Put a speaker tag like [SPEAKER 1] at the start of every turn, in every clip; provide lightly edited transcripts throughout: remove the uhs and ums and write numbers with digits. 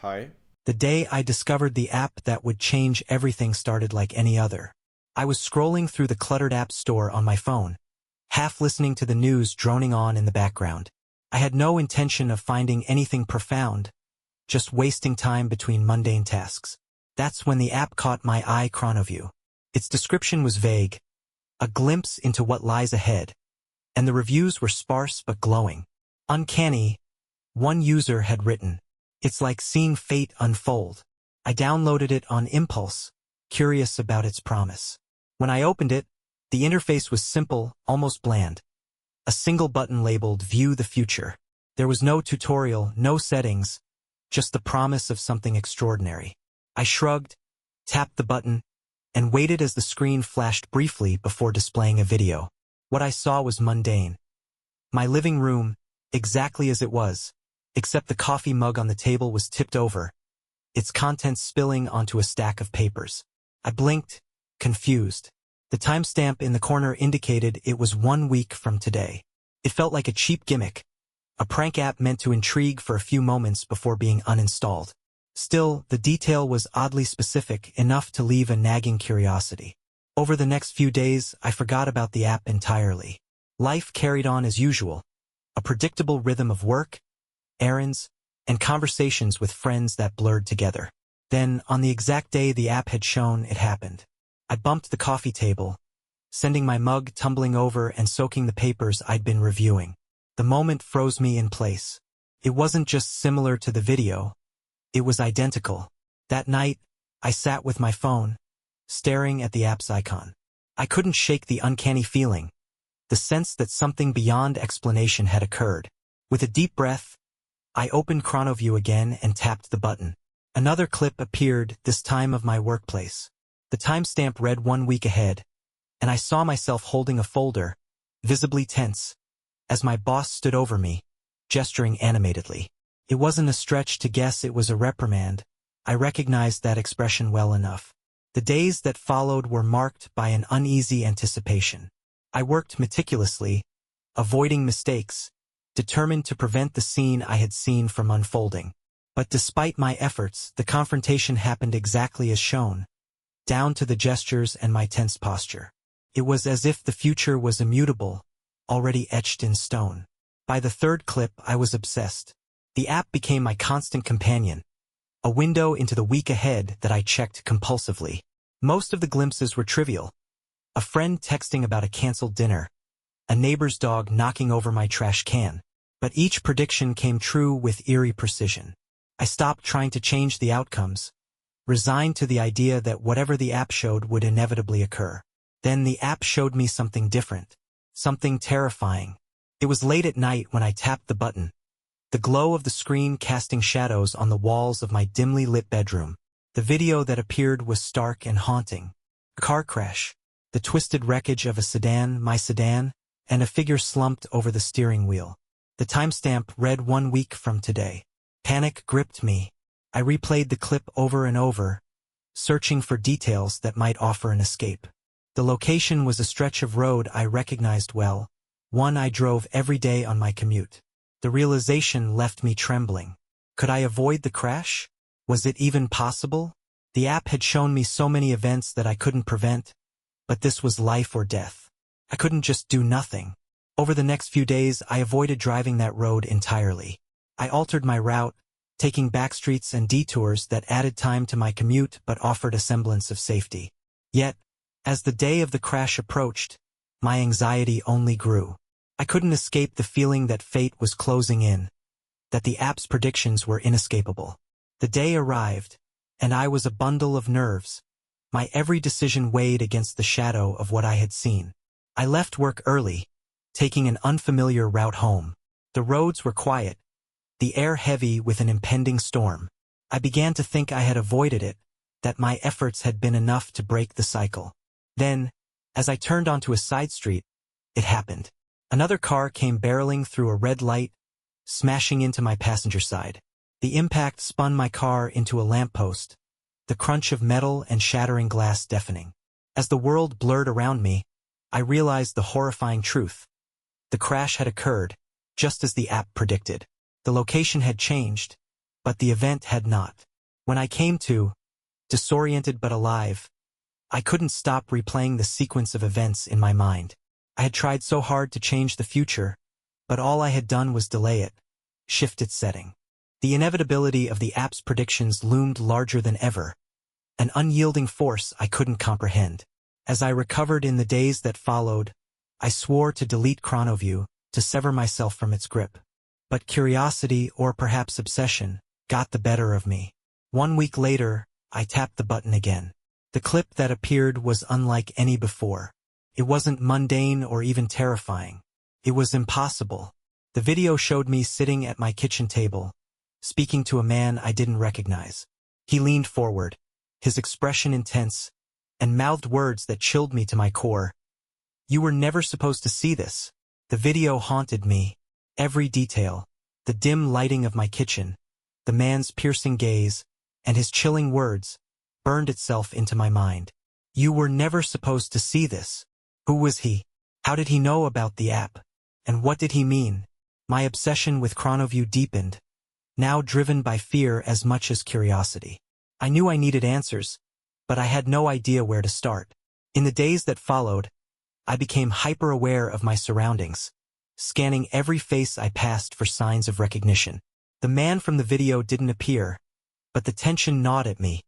[SPEAKER 1] Hi.
[SPEAKER 2] The day I discovered the app that would change everything started like any other. I was scrolling through the cluttered app store on my phone, half listening to the news droning on in the background. I had no intention of finding anything profound, just wasting time between mundane tasks. That's when the app caught my eye. ChronoView. Its description was vague, a glimpse into what lies ahead, and the reviews were sparse but glowing. Uncanny, one user had written. It's like seeing fate unfold. I downloaded it on impulse, curious about its promise. When I opened it, the interface was simple, almost bland. A single button labeled View the Future. There was no tutorial, no settings, just the promise of something extraordinary. I shrugged, tapped the button, and waited as the screen flashed briefly before displaying a video. What I saw was mundane. My living room, exactly as it was, except the coffee mug on the table was tipped over, its contents spilling onto a stack of papers. I blinked, confused. The timestamp in the corner indicated it was 1 week from today. It felt like a cheap gimmick, a prank app meant to intrigue for a few moments before being uninstalled. Still, the detail was oddly specific, enough to leave a nagging curiosity. Over the next few days, I forgot about the app entirely. Life carried on as usual, a predictable rhythm of work, errands, and conversations with friends that blurred together. Then, on the exact day the app had shown, it happened. I bumped the coffee table, sending my mug tumbling over and soaking the papers I'd been reviewing. The moment froze me in place. It wasn't just similar to the video, it was identical. That night, I sat with my phone, staring at the app's icon. I couldn't shake the uncanny feeling, the sense that something beyond explanation had occurred. With a deep breath, I opened ChronoView again and tapped the button. Another clip appeared, this time of my workplace. The timestamp read 1 week ahead, and I saw myself holding a folder, visibly tense, as my boss stood over me, gesturing animatedly. It wasn't a stretch to guess it was a reprimand. I recognized that expression well enough. The days that followed were marked by an uneasy anticipation. I worked meticulously, avoiding mistakes, determined to prevent the scene I had seen from unfolding. But despite my efforts, the confrontation happened exactly as shown, down to the gestures and my tense posture. It was as if the future was immutable, already etched in stone. By the third clip, I was obsessed. The app became my constant companion, a window into the week ahead that I checked compulsively. Most of the glimpses were trivial. A friend texting about a canceled dinner, a neighbor's dog knocking over my trash can. But each prediction came true with eerie precision. I stopped trying to change the outcomes, resigned to the idea that whatever the app showed would inevitably occur. Then the app showed me something different, something terrifying. It was late at night when I tapped the button, the glow of the screen casting shadows on the walls of my dimly lit bedroom. The video that appeared was stark and haunting. A car crash, the twisted wreckage of a sedan, my sedan, and a figure slumped over the steering wheel. The timestamp read 1 week from today. Panic gripped me. I replayed the clip over and over, searching for details that might offer an escape. The location was a stretch of road I recognized well, one I drove every day on my commute. The realization left me trembling. Could I avoid the crash? Was it even possible? The app had shown me so many events that I couldn't prevent, but this was life or death. I couldn't just do nothing. Over the next few days, I avoided driving that road entirely. I altered my route, taking backstreets and detours that added time to my commute but offered a semblance of safety. Yet, as the day of the crash approached, my anxiety only grew. I couldn't escape the feeling that fate was closing in, that the app's predictions were inescapable. The day arrived, and I was a bundle of nerves. My every decision weighed against the shadow of what I had seen. I left work early, taking an unfamiliar route home. The roads were quiet, the air heavy with an impending storm. I began to think I had avoided it, that my efforts had been enough to break the cycle. Then, as I turned onto a side street, it happened. Another car came barreling through a red light, smashing into my passenger side. The impact spun my car into a lamppost, the crunch of metal and shattering glass deafening. As the world blurred around me, I realized the horrifying truth. The crash had occurred, just as the app predicted. The location had changed, but the event had not. When I came to, disoriented but alive, I couldn't stop replaying the sequence of events in my mind. I had tried so hard to change the future, but all I had done was delay it, shift its setting. The inevitability of the app's predictions loomed larger than ever, an unyielding force I couldn't comprehend. As I recovered in the days that followed, I swore to delete ChronoView, to sever myself from its grip. But curiosity, or perhaps obsession, got the better of me. 1 week later, I tapped the button again. The clip that appeared was unlike any before. It wasn't mundane or even terrifying. It was impossible. The video showed me sitting at my kitchen table, speaking to a man I didn't recognize. He leaned forward, his expression intense, and mouthed words that chilled me to my core. "You were never supposed to see this." The video haunted me. Every detail, the dim lighting of my kitchen, the man's piercing gaze, and his chilling words, burned itself into my mind. "You were never supposed to see this." Who was he? How did he know about the app? And what did he mean? My obsession with ChronoView deepened, now driven by fear as much as curiosity. I knew I needed answers, but I had no idea where to start. In the days that followed, I became hyper-aware of my surroundings, scanning every face I passed for signs of recognition. The man from the video didn't appear, but the tension gnawed at me,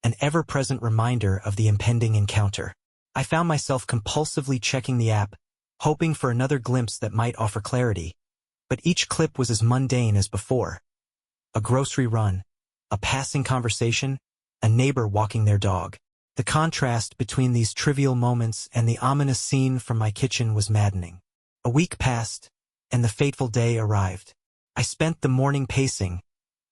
[SPEAKER 2] an ever-present reminder of the impending encounter. I found myself compulsively checking the app, hoping for another glimpse that might offer clarity, but each clip was as mundane as before. A grocery run, a passing conversation, a neighbor walking their dog. The contrast between these trivial moments and the ominous scene from my kitchen was maddening. A week passed, and the fateful day arrived. I spent the morning pacing,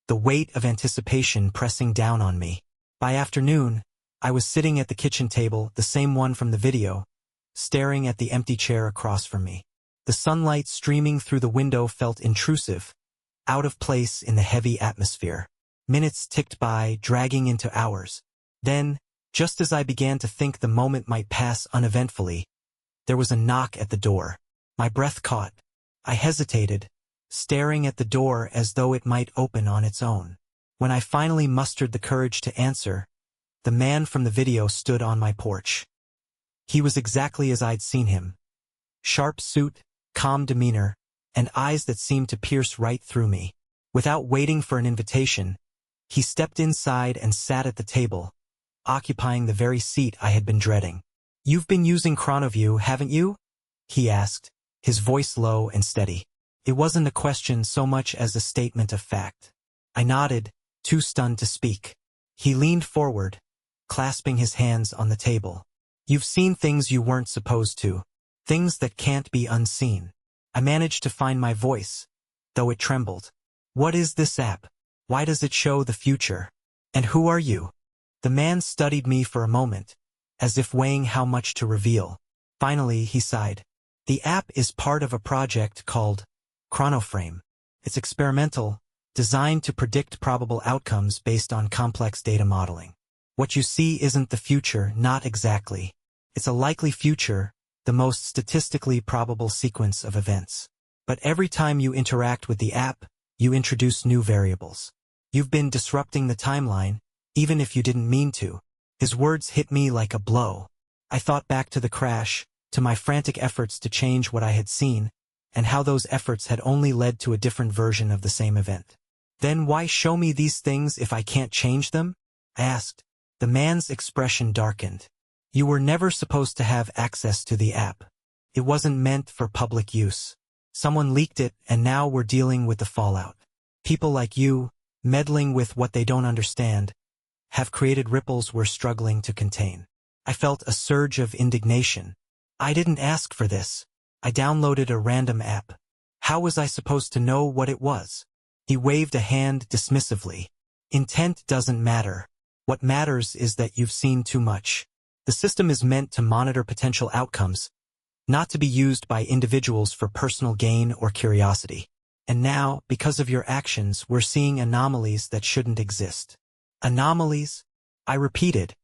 [SPEAKER 2] the weight of anticipation pressing down on me. By afternoon, I was sitting at the kitchen table, the same one from the video, staring at the empty chair across from me. The sunlight streaming through the window felt intrusive, out of place in the heavy atmosphere. Minutes ticked by, dragging into hours. Then, just as I began to think the moment might pass uneventfully, there was a knock at the door. My breath caught. I hesitated, staring at the door as though it might open on its own. When I finally mustered the courage to answer, the man from the video stood on my porch. He was exactly as I'd seen him. Sharp suit, calm demeanor, and eyes that seemed to pierce right through me. Without waiting for an invitation, he stepped inside and sat at the table, occupying the very seat I had been dreading. "You've been using ChronoView, haven't you?" he asked, his voice low and steady. It wasn't a question so much as a statement of fact. I nodded, too stunned to speak. He leaned forward, clasping his hands on the table. "You've seen things you weren't supposed to, things that can't be unseen." I managed to find my voice, though it trembled. "What is this app? Why does it show the future? And who are you?" The man studied me for a moment, as if weighing how much to reveal. Finally, he sighed. "The app is part of a project called ChronoFrame. It's experimental, designed to predict probable outcomes based on complex data modeling. What you see isn't the future, not exactly. It's a likely future, the most statistically probable sequence of events. But every time you interact with the app, you introduce new variables. You've been disrupting the timeline, even if you didn't mean to." His words hit me like a blow. I thought back to the crash, to my frantic efforts to change what I had seen, and how those efforts had only led to a different version of the same event. "Then why show me these things if I can't change them?" I asked. The man's expression darkened. "You were never supposed to have access to the app. It wasn't meant for public use. Someone leaked it, and now we're dealing with the fallout. People like you, meddling with what they don't understand, have created ripples we're struggling to contain." I felt a surge of indignation. I didn't ask for this. I downloaded a random app. How was I supposed to know what it was? He waved a hand dismissively. "Intent doesn't matter. What matters is that you've seen too much. The system is meant to monitor potential outcomes, not to be used by individuals for personal gain or curiosity. And now, because of your actions, we're seeing anomalies that shouldn't exist." "Anomalies?" I repeated,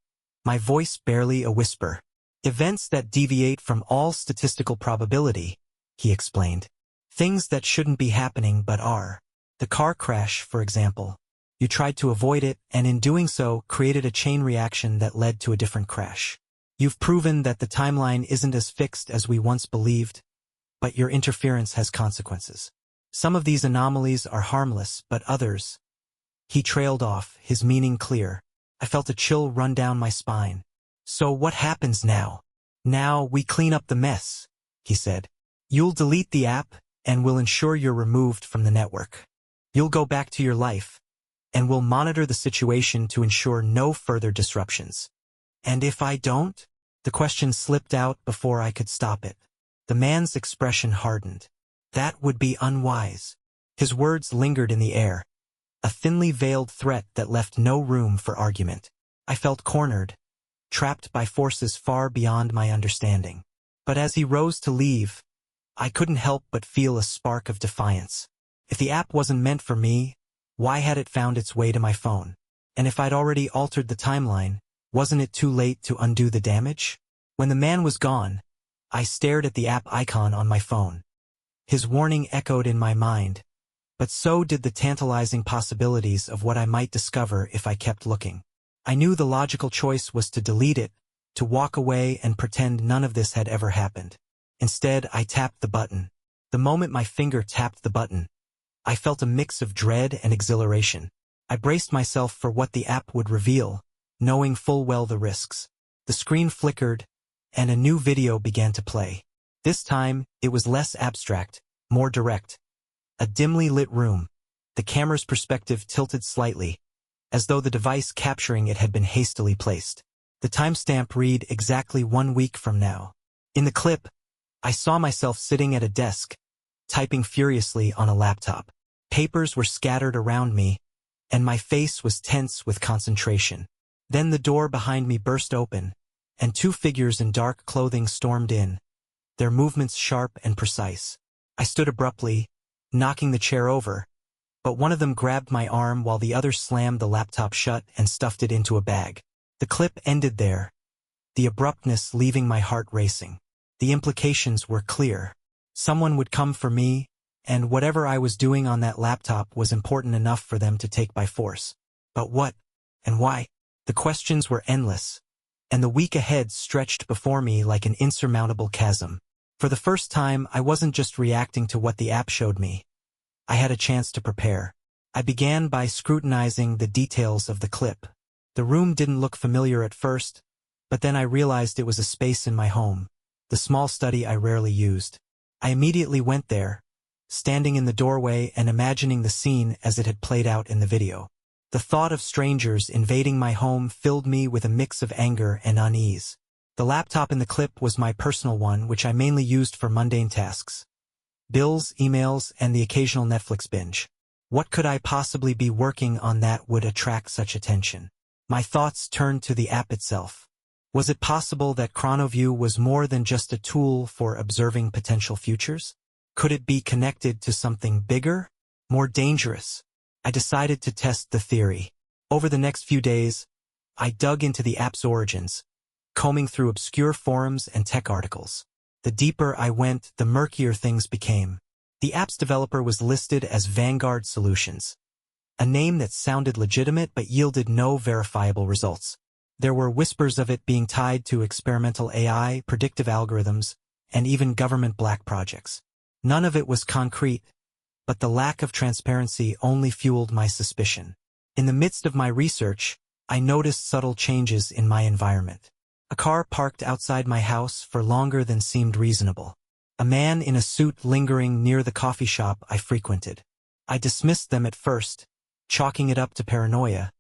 [SPEAKER 2] my voice barely a whisper. "Events that deviate from all statistical probability," he explained. "Things that shouldn't be happening but are. The car crash, for example. You tried to avoid it, and in doing so, created a chain reaction that led to a different crash. You've proven that the timeline isn't as fixed as we once believed, but your interference has consequences. Some of these anomalies are harmless, but others... He trailed off, his meaning clear. I felt a chill run down my spine. So what happens now? Now we clean up the mess, he said. You'll delete the app, and we'll ensure you're removed from the network. You'll go back to your life, and we'll monitor the situation to ensure no further disruptions. And if I don't? The question slipped out before I could stop it. The man's expression hardened. That would be unwise. His words lingered in the air, a thinly veiled threat that left no room for argument. I felt cornered, trapped by forces far beyond my understanding. But as he rose to leave, I couldn't help but feel a spark of defiance. If the app wasn't meant for me, why had it found its way to my phone? And if I'd already altered the timeline, wasn't it too late to undo the damage? When the man was gone, I stared at the app icon on my phone. His warning echoed in my mind, but so did the tantalizing possibilities of what I might discover if I kept looking. I knew the logical choice was to delete it, to walk away and pretend none of this had ever happened. Instead, I tapped the button. The moment my finger tapped the button, I felt a mix of dread and exhilaration. I braced myself for what the app would reveal, knowing full well the risks. The screen flickered, and a new video began to play. This time, it was less abstract, more direct. A dimly lit room, the camera's perspective tilted slightly, as though the device capturing it had been hastily placed. The timestamp read exactly 1 week from now. In the clip, I saw myself sitting at a desk, typing furiously on a laptop. Papers were scattered around me, and my face was tense with concentration. Then the door behind me burst open, and 2 figures in dark clothing stormed in, their movements sharp and precise. I stood abruptly, knocking the chair over, but one of them grabbed my arm while the other slammed the laptop shut and stuffed it into a bag. The clip ended there, the abruptness leaving my heart racing. The implications were clear. Someone would come for me, and whatever I was doing on that laptop was important enough for them to take by force. But what? And why? The questions were endless, and the week ahead stretched before me like an insurmountable chasm. For the first time, I wasn't just reacting to what the app showed me. I had a chance to prepare. I began by scrutinizing the details of the clip. The room didn't look familiar at first, but then I realized it was a space in my home, the small study I rarely used. I immediately went there, standing in the doorway and imagining the scene as it had played out in the video. The thought of strangers invading my home filled me with a mix of anger and unease. The laptop in the clip was my personal one, which I mainly used for mundane tasks. Bills, emails, and the occasional Netflix binge. What could I possibly be working on that would attract such attention? My thoughts turned to the app itself. Was it possible that ChronoView was more than just a tool for observing potential futures? Could it be connected to something bigger, more dangerous? I decided to test the theory. Over the next few days, I dug into the app's origins, combing through obscure forums and tech articles. The deeper I went, the murkier things became. The app's developer was listed as Vanguard Solutions, a name that sounded legitimate but yielded no verifiable results. There were whispers of it being tied to experimental AI, predictive algorithms, and even government black projects. None of it was concrete, but the lack of transparency only fueled my suspicion. In the midst of my research, I noticed subtle changes in my environment. A car parked outside my house for longer than seemed reasonable. A man in a suit lingering near the coffee shop I frequented. I dismissed them at first, chalking it up to paranoia,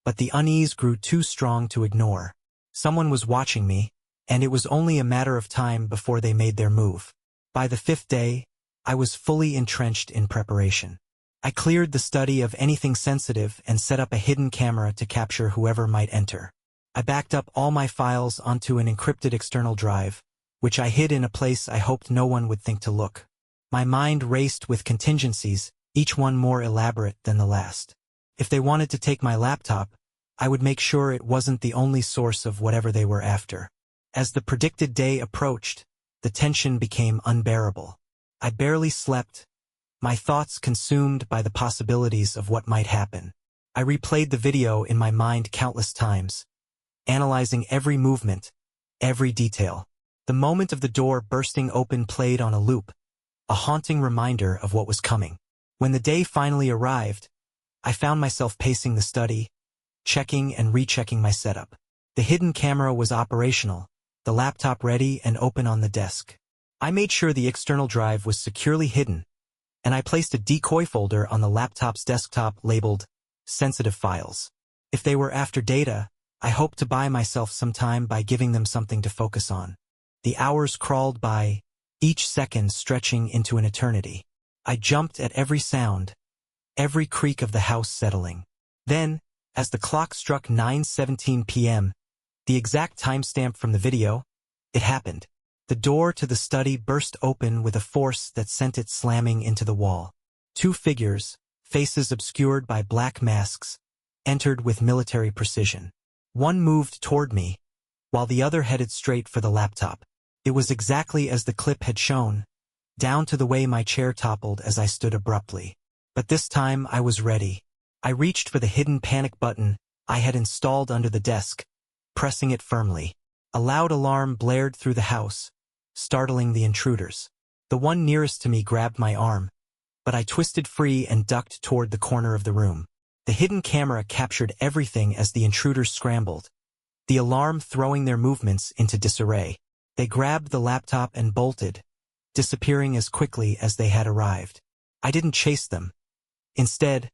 [SPEAKER 2] but the unease grew too strong to ignore. Someone was watching me, and it was only a matter of time before they made their move. By the 5th day, I was fully entrenched in preparation. I cleared the study of anything sensitive and set up a hidden camera to capture whoever might enter. I backed up all my files onto an encrypted external drive, which I hid in a place I hoped no one would think to look. My mind raced with contingencies, each one more elaborate than the last. If they wanted to take my laptop, I would make sure it wasn't the only source of whatever they were after. As the predicted day approached, the tension became unbearable. I barely slept, my thoughts consumed by the possibilities of what might happen. I replayed the video in my mind countless times, analyzing every movement, every detail. The moment of the door bursting open played on a loop, a haunting reminder of what was coming. When the day finally arrived, I found myself pacing the study, checking and rechecking my setup. The hidden camera was operational, the laptop ready and open on the desk. I made sure the external drive was securely hidden, and I placed a decoy folder on the laptop's desktop labeled sensitive files. If they were after data, I hoped to buy myself some time by giving them something to focus on. The hours crawled by, each second stretching into an eternity. I jumped at every sound, every creak of the house settling. Then, as the clock struck 9:17 p.m., the exact timestamp from the video, it happened. The door to the study burst open with a force that sent it slamming into the wall. Two figures, faces obscured by black masks, entered with military precision. One moved toward me, while the other headed straight for the laptop. It was exactly as the clip had shown, down to the way my chair toppled as I stood abruptly. But this time I was ready. I reached for the hidden panic button I had installed under the desk, pressing it firmly. A loud alarm blared through the house, startling the intruders. The one nearest to me grabbed my arm, but I twisted free and ducked toward the corner of the room. The hidden camera captured everything as the intruders scrambled, the alarm throwing their movements into disarray. They grabbed the laptop and bolted, disappearing as quickly as they had arrived. I didn't chase them. Instead,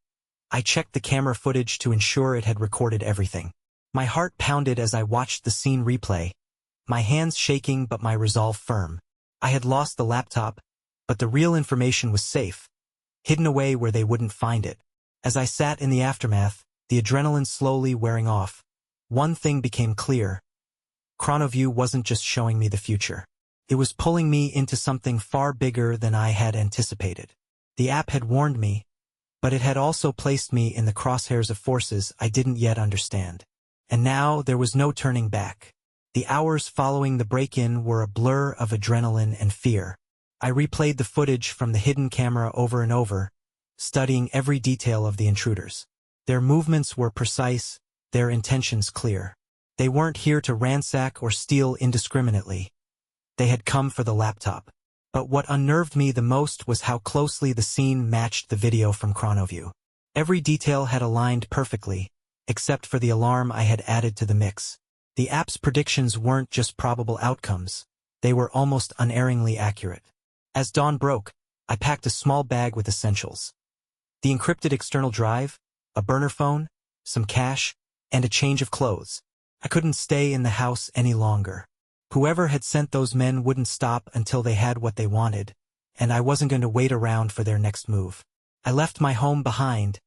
[SPEAKER 2] I checked the camera footage to ensure it had recorded everything. My heart pounded as I watched the scene replay, my hands shaking but my resolve firm. I had lost the laptop, but the real information was safe, hidden away where they wouldn't find it. As I sat in the aftermath, the adrenaline slowly wearing off, one thing became clear. ChronoView wasn't just showing me the future. It was pulling me into something far bigger than I had anticipated. The app had warned me, but it had also placed me in the crosshairs of forces I didn't yet understand. And now there was no turning back. The hours following the break-in were a blur of adrenaline and fear. I replayed the footage from the hidden camera over and over, studying every detail of the intruders. Their movements were precise, their intentions clear. They weren't here to ransack or steal indiscriminately. They had come for the laptop. But what unnerved me the most was how closely the scene matched the video from ChronoView. Every detail had aligned perfectly, except for the alarm I had added to the mix. The app's predictions weren't just probable outcomes, they were almost unerringly accurate. As dawn broke, I packed a small bag with essentials. The encrypted external drive, a burner phone, some cash, and a change of clothes. I couldn't stay in the house any longer. Whoever had sent those men wouldn't stop until they had what they wanted, and I wasn't going to wait around for their next move. I left my home behind,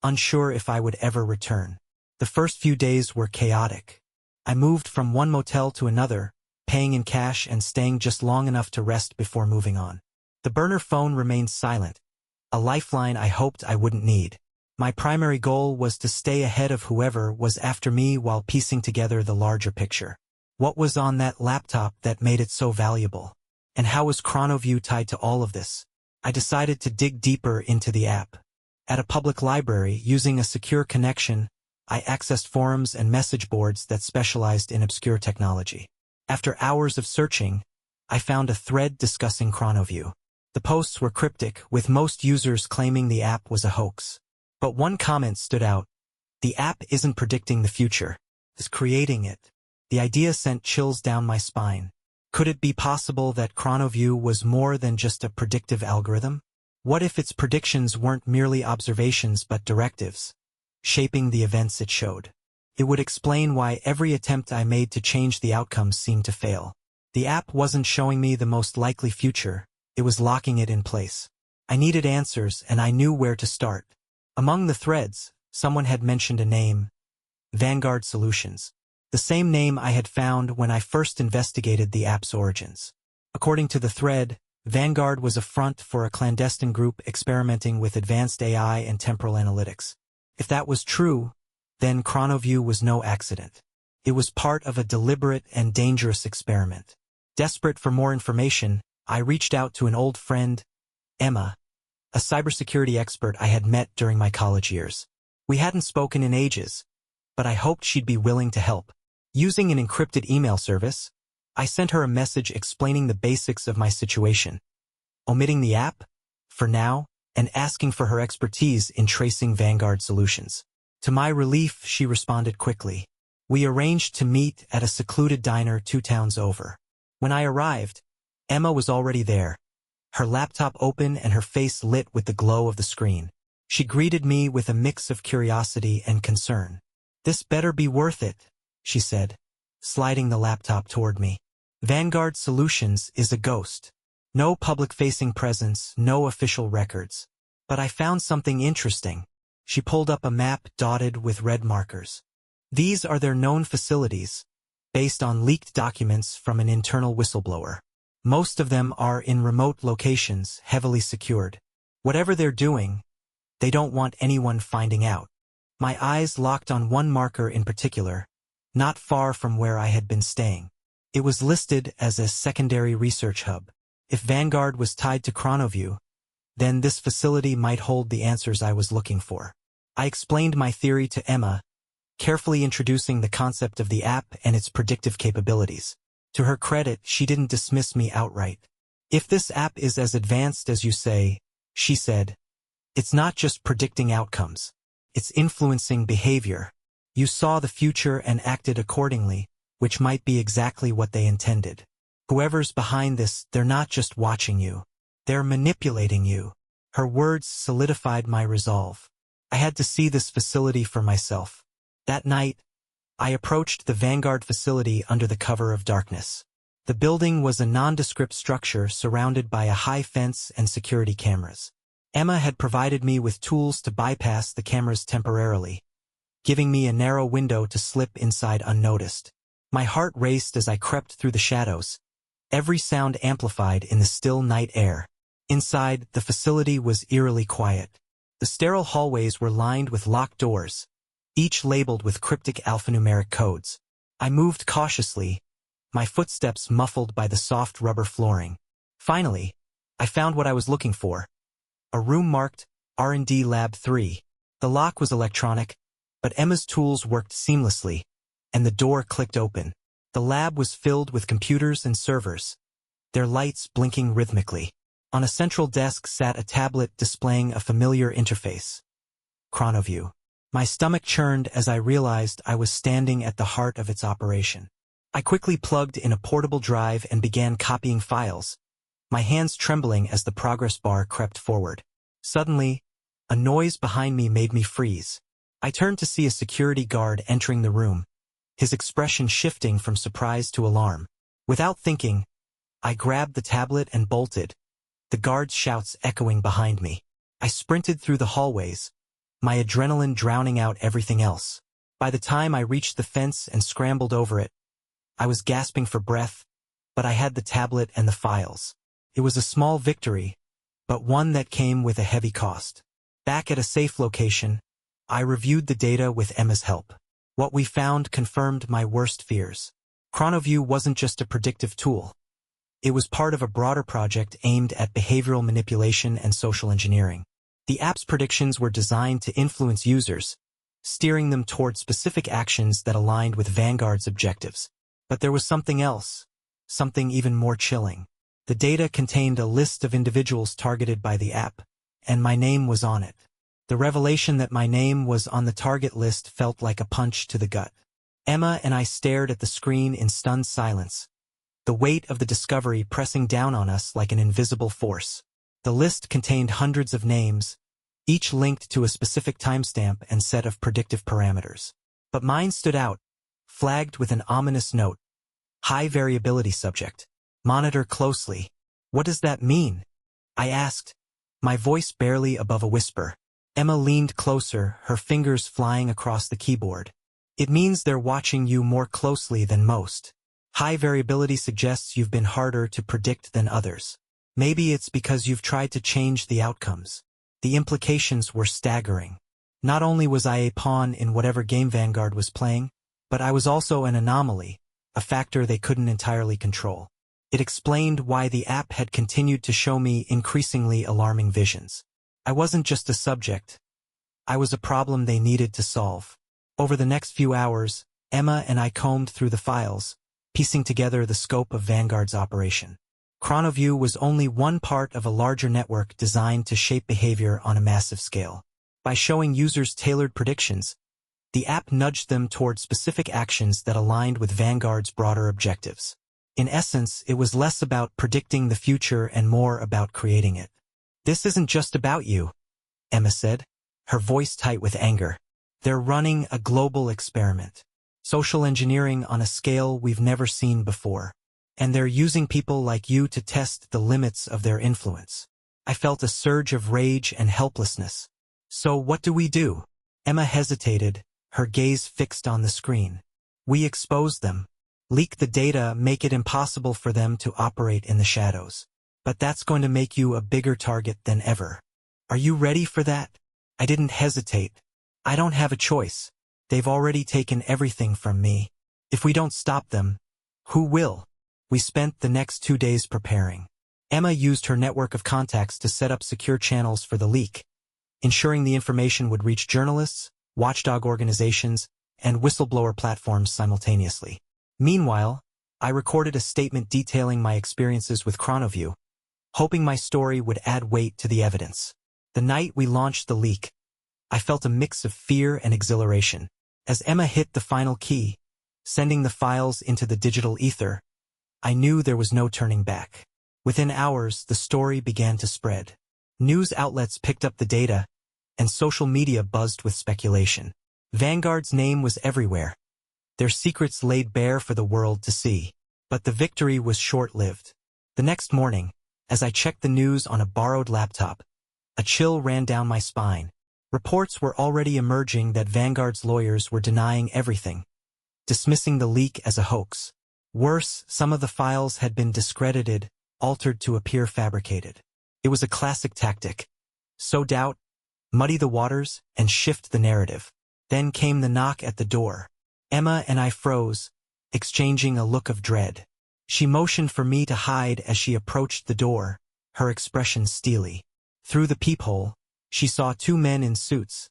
[SPEAKER 2] unsure if I would ever return. The first few days were chaotic. I moved from one motel to another, paying in cash and staying just long enough to rest before moving on. The burner phone remained silent, a lifeline I hoped I wouldn't need. My primary goal was to stay ahead of whoever was after me while piecing together the larger picture. What was on that laptop that made it so valuable? And how was ChronoView tied to all of this? I decided to dig deeper into the app. At a public library, using a secure connection, I accessed forums and message boards that specialized in obscure technology. After hours of searching, I found a thread discussing ChronoView. The posts were cryptic, with most users claiming the app was a hoax. But one comment stood out. The app isn't predicting the future, it's creating it. The idea sent chills down my spine. Could it be possible that ChronoView was more than just a predictive algorithm? What if its predictions weren't merely observations but directives, shaping the events it showed? It would explain why every attempt I made to change the outcome seemed to fail. The app wasn't showing me the most likely future, it was locking it in place. I needed answers, and I knew where to start. Among the threads, someone had mentioned a name, Vanguard Solutions. The same name I had found when I first investigated the app's origins. According to the thread, Vanguard was a front for a clandestine group experimenting with advanced AI and temporal analytics. If that was true, then ChronoView was no accident. It was part of a deliberate and dangerous experiment. Desperate for more information, I reached out to an old friend, Emma, a cybersecurity expert I had met during my college years. We hadn't spoken in ages, but I hoped she'd be willing to help. Using an encrypted email service, I sent her a message explaining the basics of my situation, omitting the app, for now, and asking for her expertise in tracing Vanguard solutions. To my relief, she responded quickly. We arranged to meet at a secluded diner 2 towns over. When I arrived, Emma was already there, her laptop open and her face lit with the glow of the screen. She greeted me with a mix of curiosity and concern. "This better be worth it," she said, sliding the laptop toward me. "Vanguard Solutions is a ghost. No public-facing presence, no official records. But I found something interesting." She pulled up a map dotted with red markers. "These are their known facilities, based on leaked documents from an internal whistleblower. Most of them are in remote locations, heavily secured. Whatever they're doing, they don't want anyone finding out." My eyes locked on one marker in particular, not far from where I had been staying. It was listed as a secondary research hub. If Vanguard was tied to ChronoView, then this facility might hold the answers I was looking for. I explained my theory to Emma, carefully introducing the concept of the app and its predictive capabilities. To her credit, she didn't dismiss me outright. "If this app is as advanced as you say," she said, "it's not just predicting outcomes. It's influencing behavior. You saw the future and acted accordingly, which might be exactly what they intended. Whoever's behind this, they're not just watching you. They're manipulating you." Her words solidified my resolve. I had to see this facility for myself. That night, I approached the Vanguard facility under the cover of darkness. The building was a nondescript structure surrounded by a high fence and security cameras. Emma had provided me with tools to bypass the cameras temporarily, giving me a narrow window to slip inside unnoticed. My heart raced as I crept through the shadows, every sound amplified in the still night air. Inside, the facility was eerily quiet. The sterile hallways were lined with locked doors, each labeled with cryptic alphanumeric codes. I moved cautiously, my footsteps muffled by the soft rubber flooring. Finally, I found what I was looking for. A room marked R&D Lab 3. The lock was electronic, but Emma's tools worked seamlessly, and the door clicked open. The lab was filled with computers and servers, their lights blinking rhythmically. On a central desk sat a tablet displaying a familiar interface. ChronoView. My stomach churned as I realized I was standing at the heart of its operation. I quickly plugged in a portable drive and began copying files, my hands trembling as the progress bar crept forward. Suddenly, a noise behind me made me freeze. I turned to see a security guard entering the room, his expression shifting from surprise to alarm. Without thinking, I grabbed the tablet and bolted, the guard's shouts echoing behind me. I sprinted through the hallways, my adrenaline drowning out everything else. By the time I reached the fence and scrambled over it, I was gasping for breath, but I had the tablet and the files. It was a small victory, but one that came with a heavy cost. Back at a safe location, I reviewed the data with Emma's help. What we found confirmed my worst fears. ChronoView wasn't just a predictive tool. It was part of a broader project aimed at behavioral manipulation and social engineering. The app's predictions were designed to influence users, steering them toward specific actions that aligned with Vanguard's objectives. But there was something else, something even more chilling. The data contained a list of individuals targeted by the app, and my name was on it. The revelation that my name was on the target list felt like a punch to the gut. Emma and I stared at the screen in stunned silence, the weight of the discovery pressing down on us like an invisible force. The list contained hundreds of names, each linked to a specific timestamp and set of predictive parameters. But mine stood out, flagged with an ominous note. High variability subject. Monitor closely. What does that mean? I asked, my voice barely above a whisper. Emma leaned closer, her fingers flying across the keyboard. It means they're watching you more closely than most. High variability suggests you've been harder to predict than others. Maybe it's because you've tried to change the outcomes. The implications were staggering. Not only was I a pawn in whatever game Vanguard was playing, but I was also an anomaly, a factor they couldn't entirely control. It explained why the app had continued to show me increasingly alarming visions. I wasn't just a subject. I was a problem they needed to solve. Over the next few hours, Emma and I combed through the files, piecing together the scope of Vanguard's operation. ChronoView was only one part of a larger network designed to shape behavior on a massive scale. By showing users tailored predictions, the app nudged them toward specific actions that aligned with Vanguard's broader objectives. In essence, it was less about predicting the future and more about creating it. "This isn't just about you," Emma said, her voice tight with anger. "They're running a global experiment. Social engineering on a scale we've never seen before. And they're using people like you to test the limits of their influence." I felt a surge of rage and helplessness. "So what do we do?" Emma hesitated, her gaze fixed on the screen. "We expose them. Leak the data, make it impossible for them to operate in the shadows. But that's going to make you a bigger target than ever. Are you ready for that?" I didn't hesitate. "I don't have a choice. They've already taken everything from me. If we don't stop them, who will?" We spent the next 2 days preparing. Emma used her network of contacts to set up secure channels for the leak, ensuring the information would reach journalists, watchdog organizations, and whistleblower platforms simultaneously. Meanwhile, I recorded a statement detailing my experiences with ChronoView, hoping my story would add weight to the evidence. The night we launched the leak, I felt a mix of fear and exhilaration. As Emma hit the final key, sending the files into the digital ether, I knew there was no turning back. Within hours, the story began to spread. News outlets picked up the data, and social media buzzed with speculation. Vanguard's name was everywhere, their secrets laid bare for the world to see. But the victory was short-lived. The next morning, as I checked the news on a borrowed laptop, a chill ran down my spine. Reports were already emerging that Vanguard's lawyers were denying everything, dismissing the leak as a hoax. Worse, some of the files had been discredited, altered to appear fabricated. It was a classic tactic: sow doubt, muddy the waters, and shift the narrative. Then came the knock at the door. Emma and I froze, exchanging a look of dread. She motioned for me to hide as she approached the door, her expression steely. Through the peephole, she saw 2 men in suits,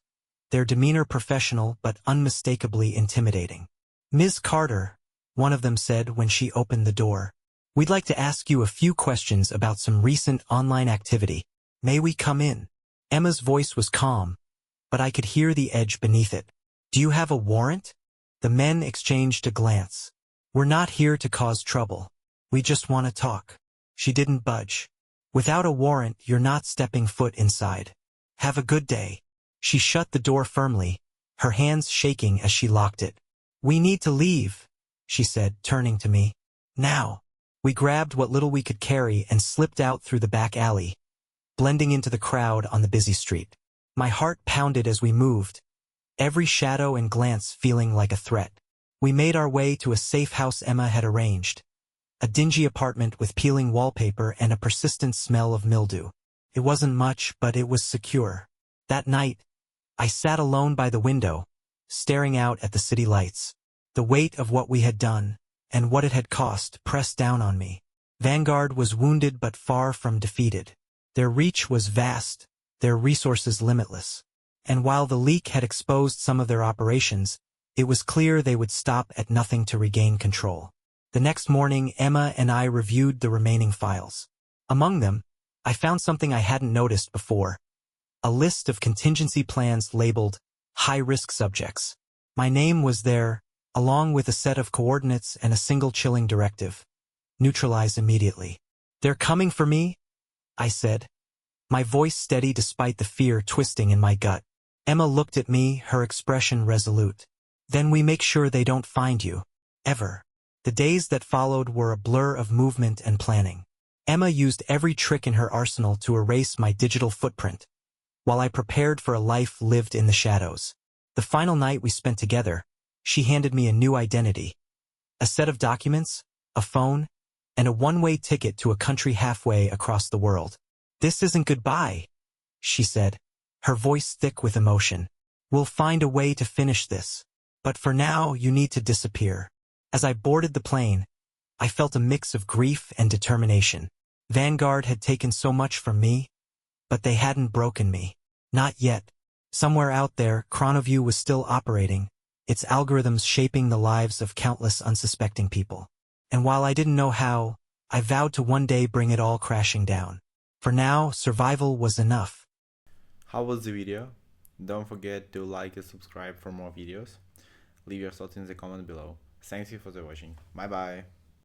[SPEAKER 2] their demeanor professional but unmistakably intimidating. "Ms. Carter," one of them said when she opened the door, "we'd like to ask you a few questions about some recent online activity. May we come in?" Emma's voice was calm, but I could hear the edge beneath it. "Do you have a warrant?" The men exchanged a glance. "We're not here to cause trouble. We just want to talk." She didn't budge. "Without a warrant, you're not stepping foot inside. Have a good day." She shut the door firmly, her hands shaking as she locked it. "We need to leave," she said, turning to me. "Now." We grabbed what little we could carry and slipped out through the back alley, blending into the crowd on the busy street. My heart pounded as we moved, every shadow and glance feeling like a threat. We made our way to a safe house Emma had arranged, a dingy apartment with peeling wallpaper and a persistent smell of mildew. It wasn't much, but it was secure. That night, I sat alone by the window, staring out at the city lights. The weight of what we had done, and what it had cost, pressed down on me. Vanguard was wounded but far from defeated. Their reach was vast, their resources limitless. And while the leak had exposed some of their operations, it was clear they would stop at nothing to regain control. The next morning, Emma and I reviewed the remaining files. Among them, I found something I hadn't noticed before: a list of contingency plans labeled high-risk subjects. My name was there, along with a set of coordinates and a single chilling directive: neutralize immediately. "They're coming for me?" I said, my voice steady despite the fear twisting in my gut. Emma looked at me, her expression resolute. "Then we make sure they don't find you. Ever." The days that followed were a blur of movement and planning. Emma used every trick in her arsenal to erase my digital footprint, while I prepared for a life lived in the shadows. The final night we spent together, she handed me a new identity: a set of documents, a phone, and a one-way ticket to a country halfway across the world. "This isn't goodbye," she said, her voice thick with emotion. "We'll find a way to finish this. But for now, you need to disappear." As I boarded the plane, I felt a mix of grief and determination. Vanguard had taken so much from me, but they hadn't broken me. Not yet. Somewhere out there, ChronoView was still operating, its algorithms shaping the lives of countless unsuspecting people. And while I didn't know how, I vowed to one day bring it all crashing down. For now, survival was enough.
[SPEAKER 1] How was the video? Don't forget to like and subscribe for more videos. Leave your thoughts in the comment below. Thank you for watching. Bye bye.